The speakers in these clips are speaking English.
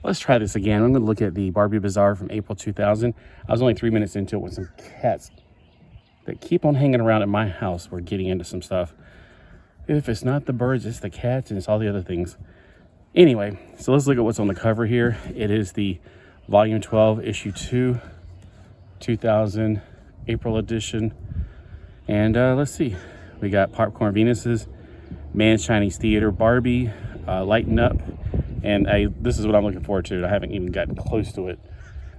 Let's try this again. I'm going to look at the Barbie Bazaar from April 2000. I was only 3 minutes into it when some cats that keep on hanging around at my house were getting into some stuff. If it's not the birds, it's the cats and it's all the other things. Anyway, so let's look at what's on the cover here. It is the Volume 12, Issue 2, 2000, April edition. And let's see. We got Popcorn Venuses, Man's Chinese Theater, Barbie, Lighten Up. And this is what I'm looking forward to. I haven't even gotten close to it.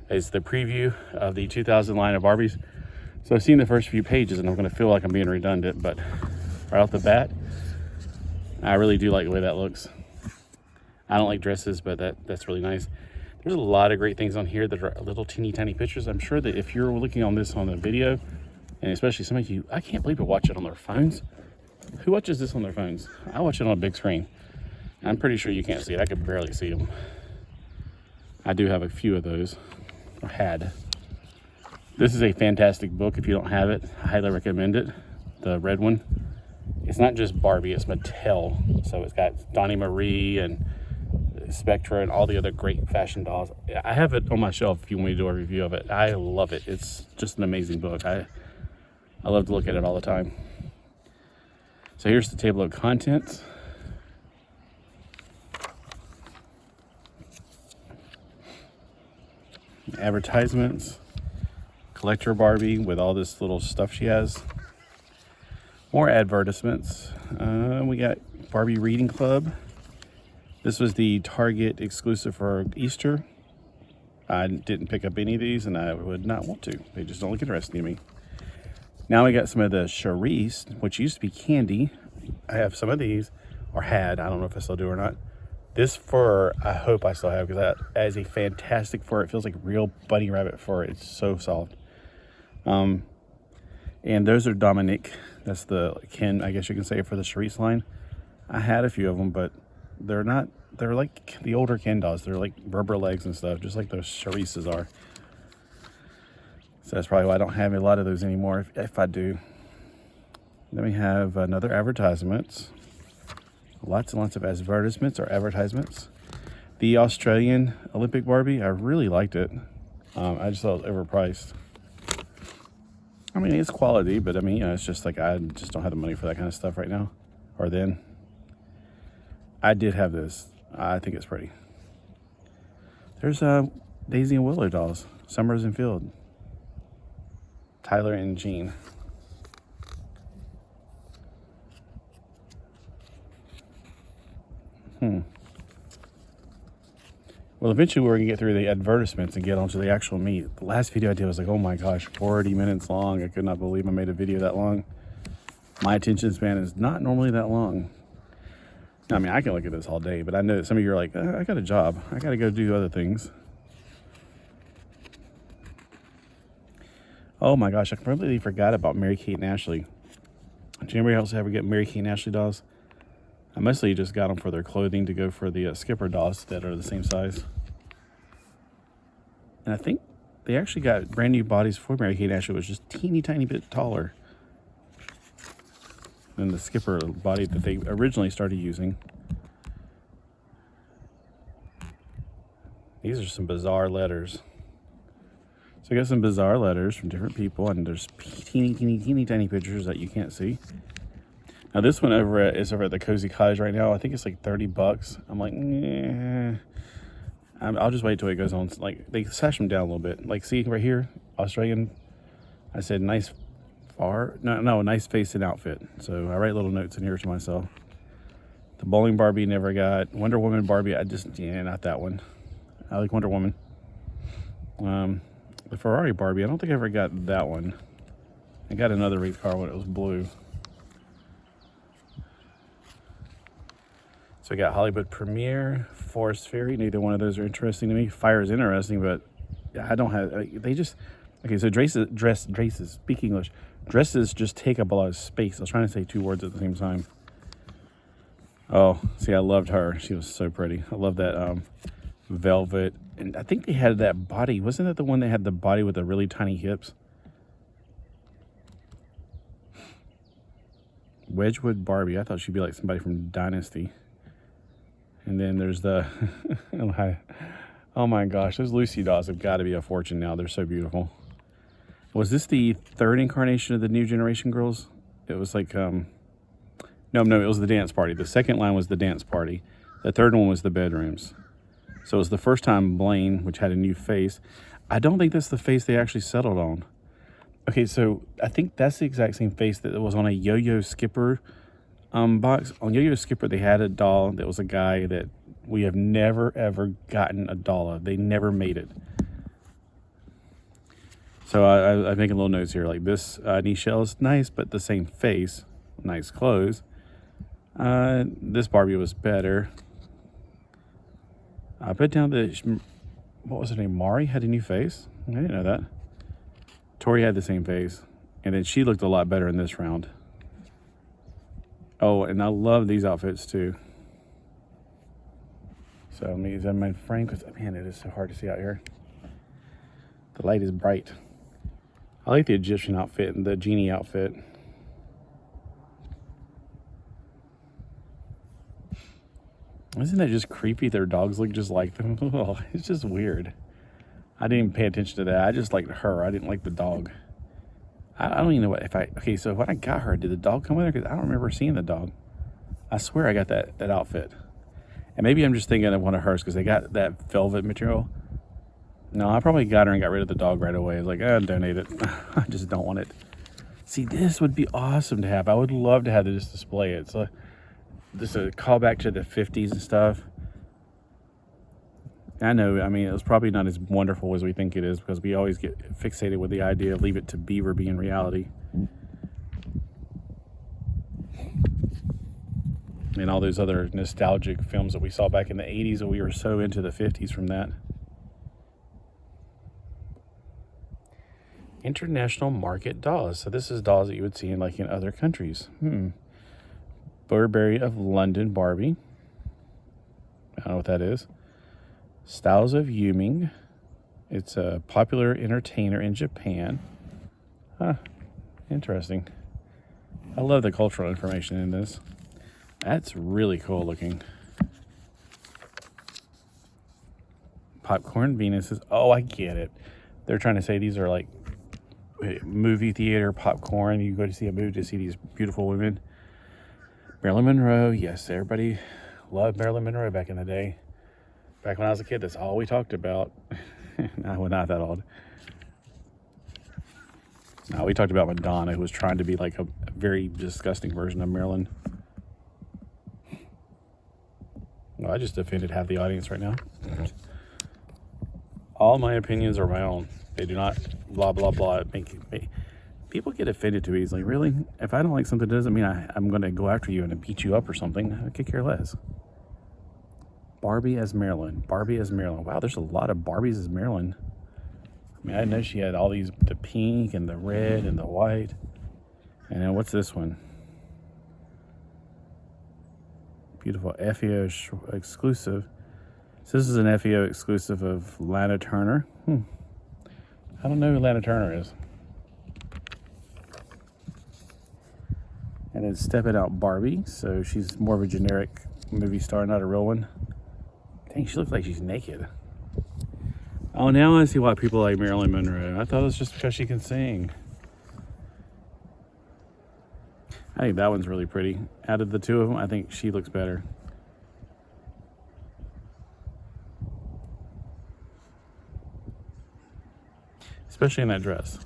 It's the preview of the 2000 line of Barbies. So I've seen the first few pages and I'm going to feel like I'm being redundant, but right off the bat, I really do like the way that looks. I don't like dresses, but that's really nice. There's a lot of great things on here that are little teeny tiny pictures. I'm sure that if you're looking on this on a video, and especially some of you, I can't believe you watch it on their phones. Who watches this on their phones? I watch it on a big screen. I'm pretty sure you can't see it. I could barely see them. I do have a few of those, or had. This is a fantastic book. If you don't have it, I highly recommend it. The red one. It's not just Barbie, it's Mattel. So it's got Donnie Marie and Spectra and all the other great fashion dolls. I have it on my shelf if you want me to do a review of it. I love it. It's just an amazing book. I love to look at it all the time. So here's the table of contents. Advertisements. Collector Barbie with all this little stuff she has. More advertisements. We got Barbie Reading Club. This was the Target exclusive for Easter. I didn't pick up any of these and I would not want to. They just don't look interesting to me. Now we got some of the Charisse, which used to be candy. I have some of these, or had. I don't know if I still do or not. This fur, I hope I still have, because that is a fantastic fur. It feels like real bunny rabbit fur. It's so soft. And those are Dominique. That's the Ken, I guess you can say, for the Charisse line. I had a few of them, but they're like the older Ken dolls. They're like rubber legs and stuff, just like those Charisses are. So that's probably why I don't have a lot of those anymore, if I do. Then we have another advertisements. Lots and lots of advertisements or advertisements. The Australian Olympic Barbie, I really liked it. I just thought it was overpriced. I mean, it's quality, but I mean, it's just like I just don't have the money for that kind of stuff right now. Or then. I did have this. I think it's pretty. There's Daisy and Willow dolls. Summers and Field. Tyler and Jean. Well, eventually we're going to get through the advertisements and get onto the actual meat. The last video I did was like, oh my gosh, 40 minutes long. I could not believe I made a video that long. My attention span is not normally that long. I mean, I can look at this all day, but I know that some of you are like, I got a job. I got to go do other things. Oh my gosh, I completely forgot about Mary-Kate and Ashley. Did anybody else ever get Mary-Kate and Ashley dolls? I mostly just got them for their clothing to go for the Skipper dolls that are the same size. And I think they actually got brand new bodies for Mary-Kate and Ashley. It was just teeny tiny bit taller than the Skipper body that they originally started using. These are some bizarre letters. So I got some bizarre letters from different people, and there's teeny tiny pictures that you can't see. Now this one is over at the Cozy Cottage right now. I think it's like $30. I'm like, I'll just wait till it goes on. Like, they sash them down a little bit. Like, see right here, Australian. I said nice nice face and outfit. So I write little notes in here to myself. The bowling Barbie never got. Wonder Woman Barbie, not that one. I like Wonder Woman. The Ferrari Barbie, I don't think I ever got that one. I got another race car when it was blue. So we got Hollywood Premiere, Forest Fairy. Neither one of those are interesting to me. Fire is interesting, but I don't have. They just okay. So dresses. Speak English. Dresses just take up a lot of space. I was trying to say two words at the same time. Oh, see, I loved her. She was so pretty. I love that velvet, and I think they had that body. Wasn't that the one that had the body with the really tiny hips? Wedgwood Barbie. I thought she'd be like somebody from Dynasty. And then there's the Oh my gosh, those Lucy dolls have got to be a fortune now. They're so beautiful. Was this the third incarnation of the New Generation girls? It was like, no, it was the dance party. The second line was the dance party. The third one was the bedrooms. So it was the first time Blaine, which had a new face. I don't think that's the face they actually settled on. Okay, so I think that's the exact same face that was on a Yo-Yo Skipper box. On Yo-Yo Skipper, they had a doll that was a guy that we have never, ever gotten a doll of. They never made it. So I make a little notes here. Like this Nichelle is nice, but the same face. Nice clothes. This Barbie was better. I put down that, what was her name? Mari had a new face? I didn't know that. Tori had the same face. And then she looked a lot better in this round. Oh, and I love these outfits too. So let me zoom in frame because, man, it is so hard to see out here. The light is bright. I like the Egyptian outfit and the genie outfit. Isn't that just creepy? Their dogs look just like them. Oh, it's just weird. I didn't even pay attention to that. I just liked her. I didn't like the dog. I don't even know what, okay, so when I got her, did the dog come with her? Because I don't remember seeing the dog. I swear I got that outfit. And maybe I'm just thinking of one of hers because they got that velvet material. No, I probably got her and got rid of the dog right away. I was like, I'll donate it. I just don't want it. See, this would be awesome to have. I would love to have this display. It's just a callback to the 50s and stuff. I know, I mean, it was probably not as wonderful as we think it is because we always get fixated with the idea of Leave It to Beaver being reality. And all those other nostalgic films that we saw back in the 80s, that we were so into the 50s from that. International market dolls. So this is dolls that you would see in like in other countries. Burberry of London Barbie. I don't know what that is. Styles of Yuming. It's a popular entertainer in Japan. Huh. Interesting. I love the cultural information in this. That's really cool looking. Popcorn Venuses. Oh, I get it. They're trying to say these are like movie theater popcorn. You go to see a movie to see these beautiful women. Marilyn Monroe. Yes, everybody loved Marilyn Monroe back in the day. Back when I was a kid, that's all we talked about. No, we're not that old. No, we talked about Madonna, who was trying to be like a very disgusting version of Marilyn. Well, I just offended half the audience right now. All my opinions are my own. They do not blah, blah, blah. People get offended to me. It's like, really? If I don't like something, it doesn't mean I'm going to go after you and beat you up or something. I could care less. Barbie as Marilyn. Barbie as Marilyn. Wow, there's a lot of Barbies as Marilyn. I mean, I know she had all these, the pink and the red and the white. And then what's this one? Beautiful FEO exclusive. So this is an FEO exclusive of Lana Turner. I don't know who Lana Turner is. And then Step It Out Barbie. So she's more of a generic movie star, not a real one. Dang, she looks like she's naked. Oh, now I see why people like Marilyn Monroe. I thought it was just because she can sing. I think that one's really pretty. Out of the two of them, I think she looks better. Especially in that dress.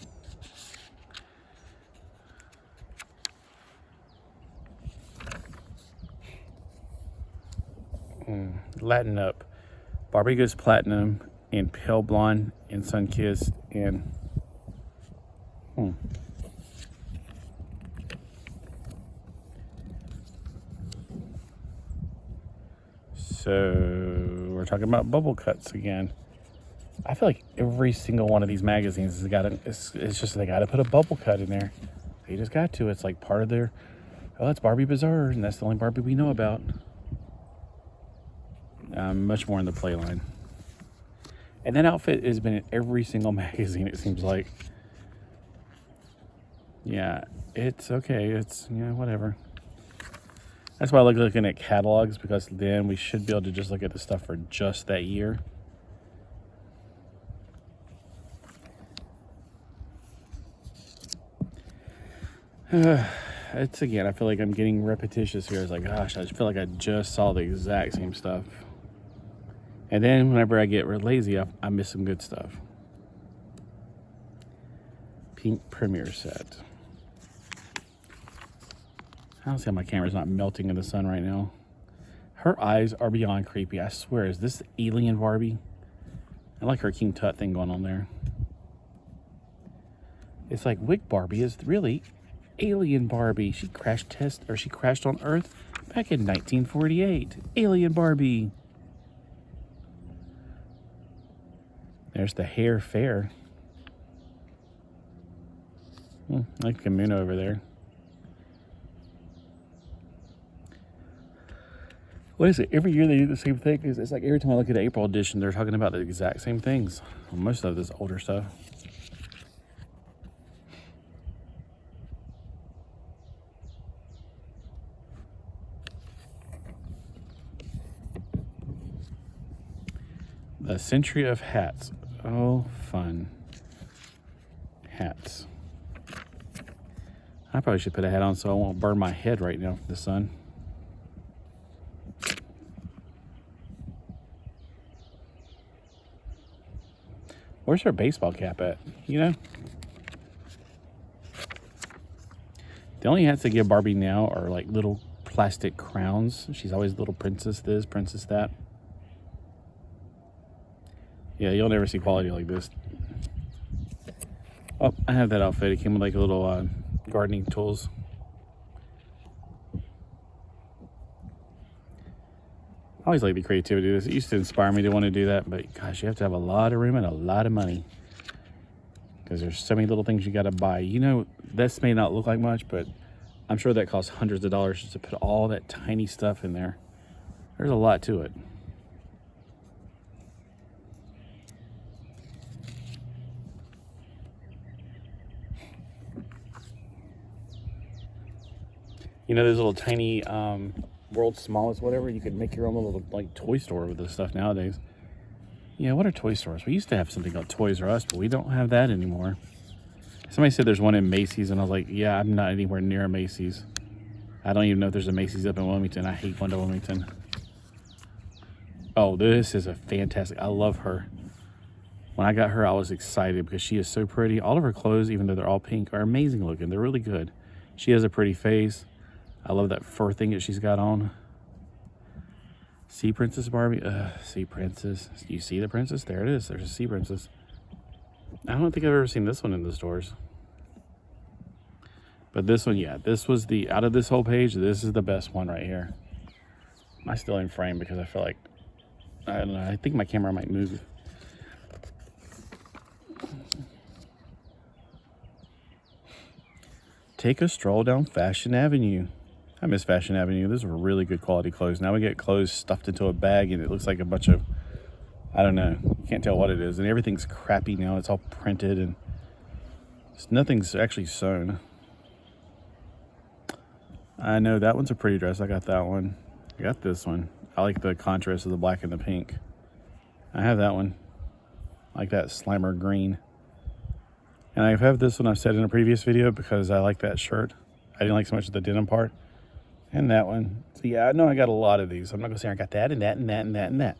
Latin Up. Barbie goes platinum in Pale Blonde and Sun Kissed and So we're talking about bubble cuts again. I feel like every single one of these magazines has got it's just they got to put a bubble cut in there. They just got to. It's like part of their, oh, it's Barbie Bazaar, and that's the only Barbie we know about. Much more in the play line. And that outfit has been in every single magazine, it seems like. Yeah, it's okay. It's, whatever. That's why I like looking at catalogs, because then we should be able to just look at the stuff for just that year. It's again, I feel like I'm getting repetitious here. It's like, gosh, I just feel like I just saw the exact same stuff. And then whenever I get real lazy, I miss some good stuff. Pink Premier set. I don't see how my camera's not melting in the sun right now. Her eyes are beyond creepy. I swear, is this alien Barbie? I like her King Tut thing going on there. It's like Wick Barbie is really alien Barbie. She crashed on Earth back in 1948. Alien Barbie. There's the hair fair. I like Kamuna over there. What is it? Every year they do the same thing. It's like every time I look at the April edition, they're talking about the exact same things. Well, most of this older stuff. The Century of Hats. Oh, fun. Hats. I probably should put a hat on so I won't burn my head right now from the sun. Where's her baseball cap at? You know? The only hats they give Barbie now are like little plastic crowns. She's always little princess this, princess that. Yeah, you'll never see quality like this. Oh, I have that outfit. It came with like a little gardening tools. I always like the creativity of this. It used to inspire me to want to do that, but gosh, you have to have a lot of room and a lot of money because there's so many little things you got to buy. You know, this may not look like much, but I'm sure that costs hundreds of dollars just to put all that tiny stuff in there. There's a lot to it. You know, those little tiny world's smallest whatever, you could make your own little like toy store with this stuff nowadays. Yeah, what are toy stores? We used to have something called Toys R Us, but we don't have that anymore. Somebody said there's one in Macy's, and I was like, yeah, I'm not anywhere near a Macy's. I don't even know if there's a Macy's up in Wilmington. I hate going to Wilmington. Oh, this is a fantastic, I love her. When I got her, I was excited because she is so pretty. All of her clothes, even though they're all pink, are amazing looking. They're really good. She has a pretty face. I love that fur thing that she's got on. Sea Princess Barbie. Sea Princess. Do you see the princess? There it is. There's a Sea Princess. I don't think I've ever seen this one in the stores. But this one, yeah. This was the, out of this whole page, this is the best one right here. I'm still in frame because I feel like, I don't know, I think my camera might move. Take a stroll down Fashion Avenue. I miss Fashion Avenue. Those were really good quality clothes. Now we get clothes stuffed into a bag and it looks like a bunch of, I don't know, you can't tell what it is. And everything's crappy now. It's all printed and nothing's actually sewn. I know that one's a pretty dress. I got that one. I got this one. I like the contrast of the black and the pink. I have that one. I like that Slimer green. And I have this one I've said in a previous video because I like that shirt. I didn't like so much of the denim part. And that one. So yeah, I know I got a lot of these. I'm not gonna say I got that and that and that and that and that.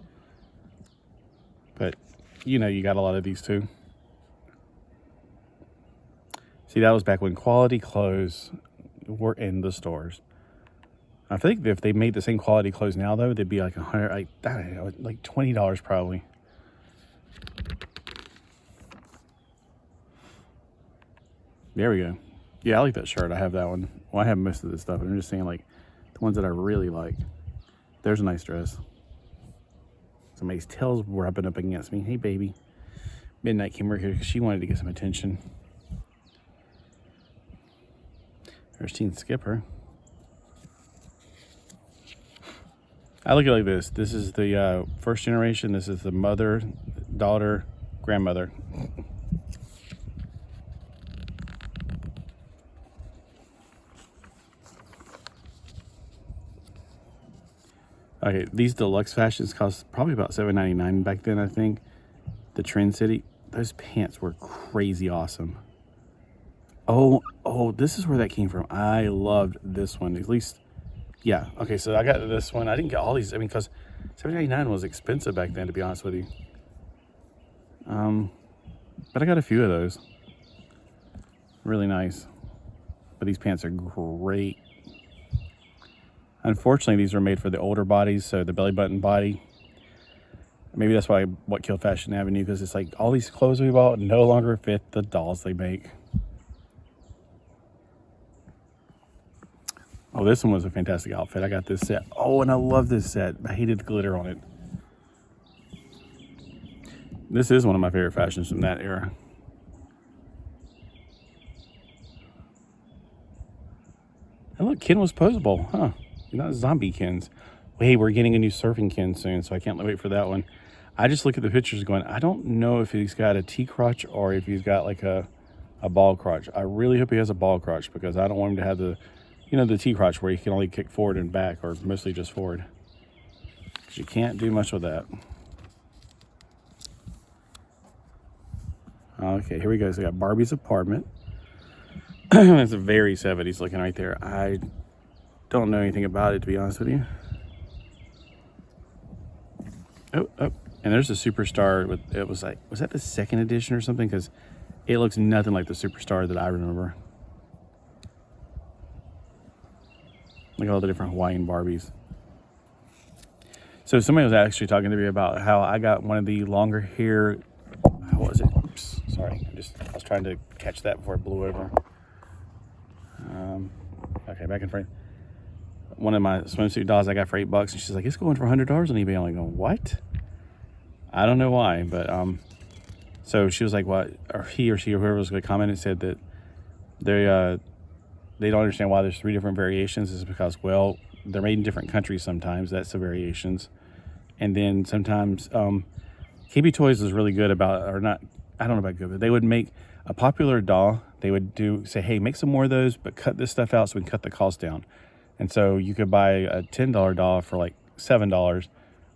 But you know you got a lot of these too. See, that was back when quality clothes were in the stores. I think if they made the same quality clothes now though, they'd be like $100, like $20 probably. There we go. Yeah, I like that shirt. I have that one. Well, I have most of this stuff. I'm just saying like the ones that I really like. There's a nice dress. Somebody's tail's rubbing up against me. Hey, baby. Midnight came over here because she wanted to get some attention. There's Teen Skipper. I look at it like this. This is the first generation. This is the mother, daughter, grandmother. Okay, these deluxe fashions cost probably about $7.99 back then, I think. The Trend City, those pants were crazy awesome. Oh, this is where that came from. I loved this one. At least, yeah. Okay, so I got this one. I didn't get all these. I mean, because $7.99 was expensive back then, to be honest with you. But I got a few of those. Really nice. But these pants are great. Unfortunately, these were made for the older bodies, so the belly button body. Maybe that's why what killed Fashion Avenue, because it's like all these clothes we bought no longer fit the dolls they make. Oh, this one was a fantastic outfit. I got this set. Oh, and I love this set. I hated the glitter on it. This is one of my favorite fashions from that era. And look, Ken was posable, huh? Not zombie Kens. Wait, we're getting a new surfing Ken soon, so I can't wait for that one. I just look at the pictures going, I don't know if he's got a T crotch or if he's got like a ball crotch. I really hope he has a ball crotch, because I don't want him to have the, the T crotch where you can only kick forward and back, or mostly just forward. Because you can't do much with that. Okay, here we go. So we got Barbie's apartment. It's a very 70s looking right there. I don't know anything about it, to be honest with you. Oh, and there's a Superstar. It was like, was that the second edition or something? Because it looks nothing like the Superstar that I remember. Look at all the different Hawaiian Barbies. So somebody was actually talking to me about how I got one of the longer hair. How was it? Oops, sorry, I was trying to catch that before it blew over. Okay, back in front. One of my swimsuit dolls I got for $8, and she's like, "It's going for $100 on eBay." I'm like, "What?" I don't know why, but so she was like, "What?" Or he or she or whoever was going to comment and said that they don't understand why there's 3 different variations. Is because, well, they're made in different countries sometimes. That's the variations, and then sometimes KB Toys is really good about, or not. I don't know about good, but they would make a popular doll. They would say, "Hey, make some more of those, but cut this stuff out so we can cut the cost down." And so you could buy a $10 doll for like $7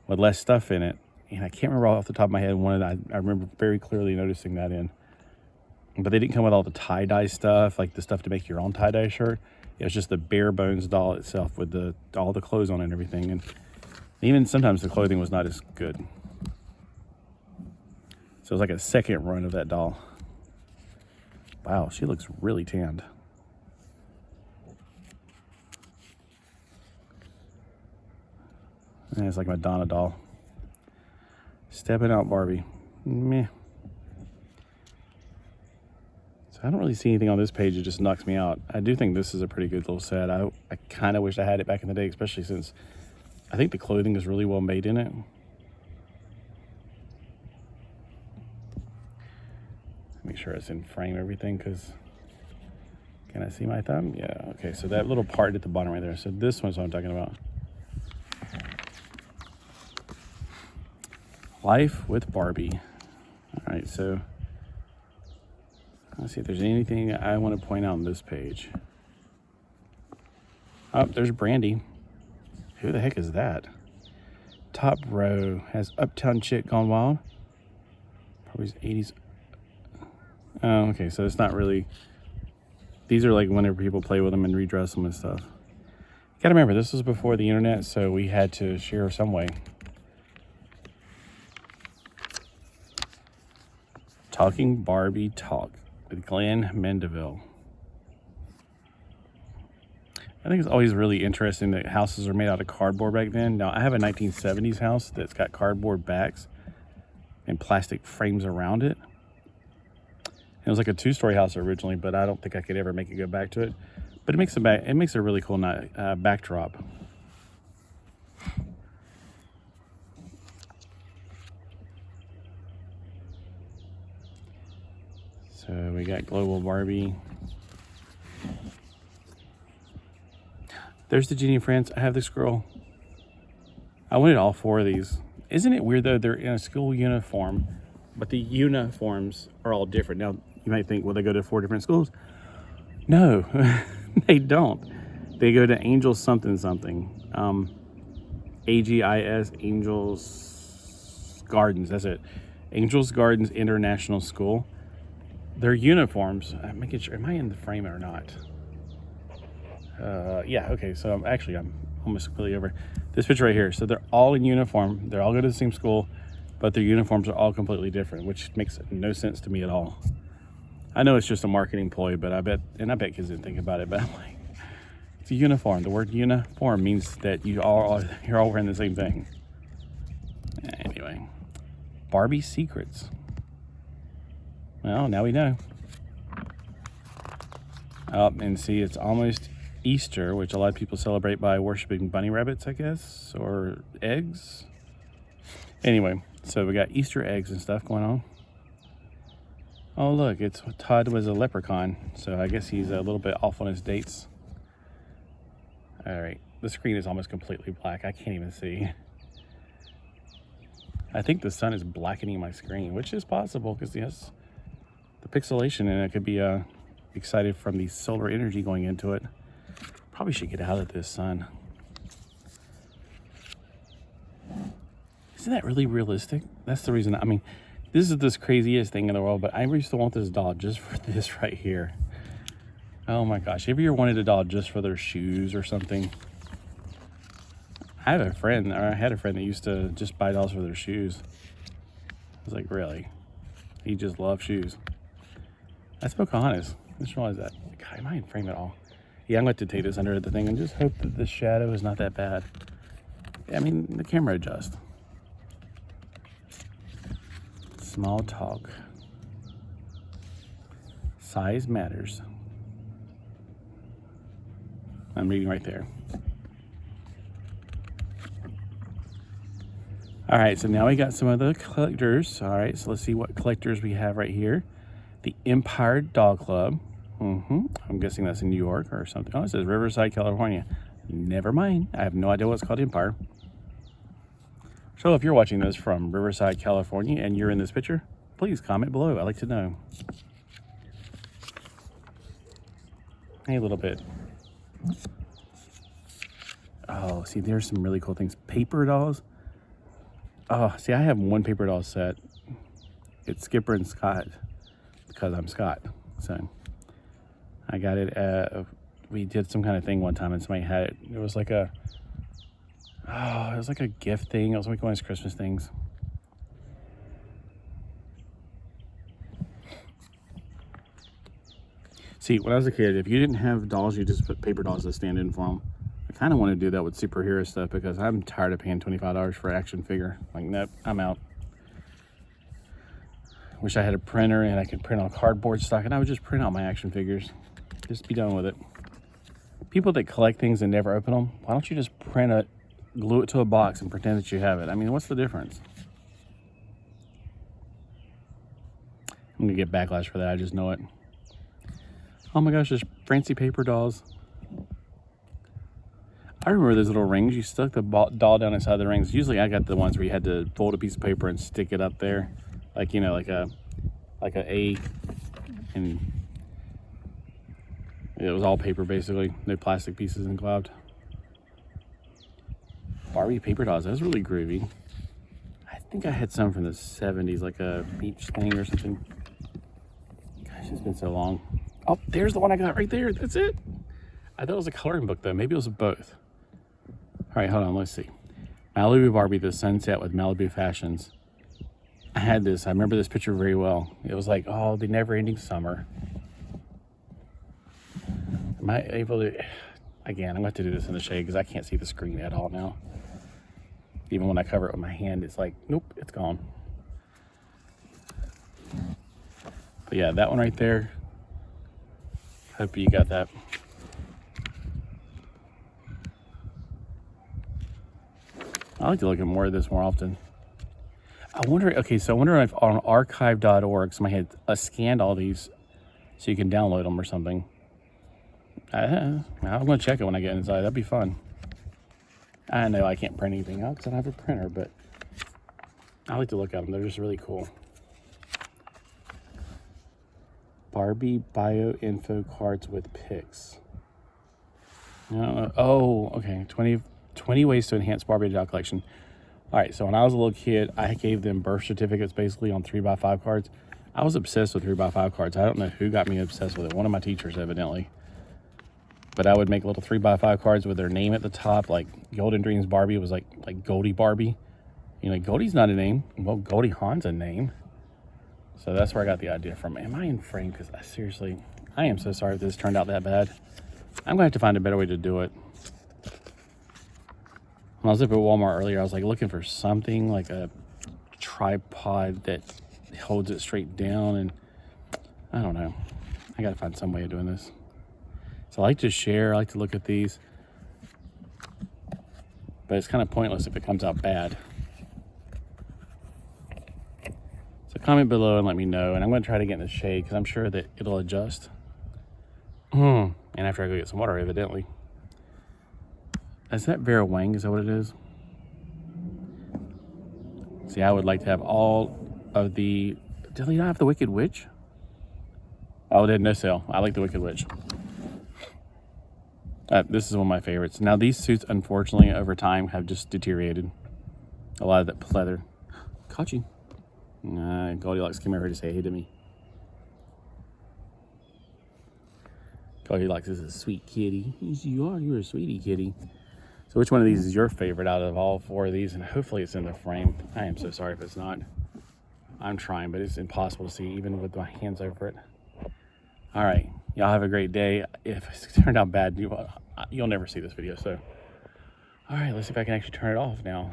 with less stuff in it. And I can't remember off the top of my head one of I remember very clearly noticing that in. But they didn't come with all the tie-dye stuff, like the stuff to make your own tie-dye shirt. It was just the bare bones doll itself with all the clothes on it and everything. And even sometimes the clothing was not as good. So it was like a second run of that doll. Wow, she looks really tanned. And it's like Madonna doll. Stepping out Barbie. Meh. So I don't really see anything on this page that just knocks me out. I do think this is a pretty good little set. I kind of wish I had it back in the day, especially since I think the clothing is really well made in it. Make sure it's in frame everything, because can I see my thumb? Yeah, okay, so that little part at the bottom right there. So this one's what I'm talking about. Life with Barbie. All right, so let's see if there's anything I want to point out on this page. Oh, there's Brandy. Who the heck is that? Top row has Uptown Chick Gone Wild. Probably 80s. Oh, okay, so it's not really. These are like whenever people play with them and redress them and stuff. You gotta remember, this was before the internet, so we had to share some way. Talking Barbie Talk with Glenn Mendeville. I think it's always really interesting that houses are made out of cardboard back then. Now, I have a 1970s house that's got cardboard backs and plastic frames around it. It was like a 2-story house originally, but I don't think I could ever make it go back to it. But it makes a really cool backdrop. So we got Global Barbie. There's the Genie and Friends. I have this girl. I wanted all 4 of these. Isn't it weird though? They're in a school uniform, but the uniforms are all different. Now, you might think, well, they go to 4 different schools. No, they don't. They go to Angels something something. AGIS, Angels Gardens. That's it. Angels Gardens International School. They're uniforms. I'm making sure, am I in the frame or not? Yeah, okay, so I'm almost completely over. This picture right here, so they're all in uniform. They're all go to the same school, but their uniforms are all completely different, which makes no sense to me at all. I know it's just a marketing ploy, but I bet kids didn't think about it, but I'm like, it's a uniform. The word uniform means that you're all wearing the same thing. Anyway, Barbie secrets. Well, now we know. Oh, and see, it's almost Easter, which a lot of people celebrate by worshiping bunny rabbits, I guess, or eggs. Anyway, so we got Easter eggs and stuff going on. Oh, look, it's Todd was a leprechaun, so I guess he's a little bit off on his dates. All right, the screen is almost completely black. I can't even see. I think the sun is blackening my screen, which is possible because, yes, the pixelation in it could be excited from the solar energy going into it. Probably should get out of this sun. Isn't that really realistic? That's the reason. I mean, this is this craziest thing in the world, but I used to want this doll just for this right here. Oh my gosh. Have you ever wanted a doll just for their shoes or something? I had a friend that used to just buy dolls for their shoes. I was like, really? He just loved shoes. That's Pocahontas. I just realized that. God, am I in frame at all? Yeah, I'm going to take this under the thing and just hope that the shadow is not that bad. I mean, the camera adjusts. Small talk. Size matters. I'm reading right there. All right, so now we got some of the collectors. All right, so let's see what collectors we have right here. The Empire Doll Club. I'm guessing that's in New York or something. Oh, it says Riverside, California. Never mind. I have no idea what's called Empire. So if you're watching this from Riverside, California, and you're in this picture, please comment below. I'd like to know. Hey, a little bit. Oh, see, there's some really cool things. Paper dolls. Oh, see, I have one paper doll set. It's Skipper and Scott because I'm Scott. So I got it. We did some kind of thing one time and somebody had it. It was like a gift thing. It was like one of those Christmas things. See, when I was a kid, if you didn't have dolls, you just put paper dolls to stand in for them. I kind of want to do that with superhero stuff because I'm tired of paying $25 for an action figure. Like, nope, I'm out. Wish I had a printer and I could print on cardboard stock and I would just print out my action figures. Just be done with it. People that collect things and never open them, why don't you just print it, glue it to a box and pretend that you have it? I mean, what's the difference? I'm gonna get backlash for that, I just know it. Oh my gosh, there's fancy paper dolls. I remember those little rings. You stuck the doll down inside the rings. Usually I got the ones where you had to fold a piece of paper and stick it up there. Like, you know, like a A, and it was all paper basically. No plastic pieces involved. Barbie paper dolls, that was really groovy. I think I had some from the 70s, like a beach thing or something. Gosh, it's been so long. Oh, there's the one I got right there. That's it. I thought it was a coloring book though. Maybe it was both. All right, hold on, let's see. Malibu Barbie, the sunset with Malibu fashions. I had this, I remember this picture very well. It was like, oh, the never-ending summer. Am I able to, again, I'm going to have to do this in the shade because I can't see the screen at all now. Even when I cover it with my hand, it's like, nope, it's gone. But yeah, that one right there. Hope you got that. I like to look at more of this more often. I wonder if on archive.org somebody had scanned all these so you can download them or something. I'm going to check it when I get inside. That'd be fun. I know I can't print anything out because I don't have a printer, but I like to look at them. They're just really cool. Barbie bio info cards with pics. Oh, okay. 20 ways to enhance Barbie doll collection. All right, so when I was a little kid, I gave them birth certificates basically on 3x5 cards. I was obsessed with 3x5 cards. I don't know who got me obsessed with it. One of my teachers, evidently. But I would make little 3x5 cards with their name at the top, like Golden Dreams Barbie was like Goldie Barbie. You know, Goldie's not a name. Well, Goldie Hawn's a name. So that's where I got the idea from. Am I in frame? Because I am so sorry if this turned out that bad. I'm going to have to find a better way to do it. When I was up at Walmart earlier, I was like looking for something like a tripod that holds it straight down, and I don't know. I got to find some way of doing this. So I like to share, I like to look at these, but it's kind of pointless if it comes out bad. So comment below and let me know, and I'm going to try to get in the shade because I'm sure that it'll adjust. And after I go get some water, evidently. Is that Vera Wang? Is that what it is? See, I would like to have all of the... Did they not have the Wicked Witch? Oh, they had no sale. I like the Wicked Witch. This is one of my favorites. Now, these suits, unfortunately, over time, have just deteriorated. A lot of that pleather. Caught you. Goldilocks came over to say hey to me. Goldilocks is a sweet kitty. Yes, you are. You're a sweetie kitty. So which one of these is your favorite out of all 4 of these? And hopefully it's in the frame. I am so sorry if it's not. I'm trying, but it's impossible to see even with my hands over it. All right. Y'all have a great day. If it turned out bad, you'll never see this video. So, all right, let's see if I can actually turn it off now.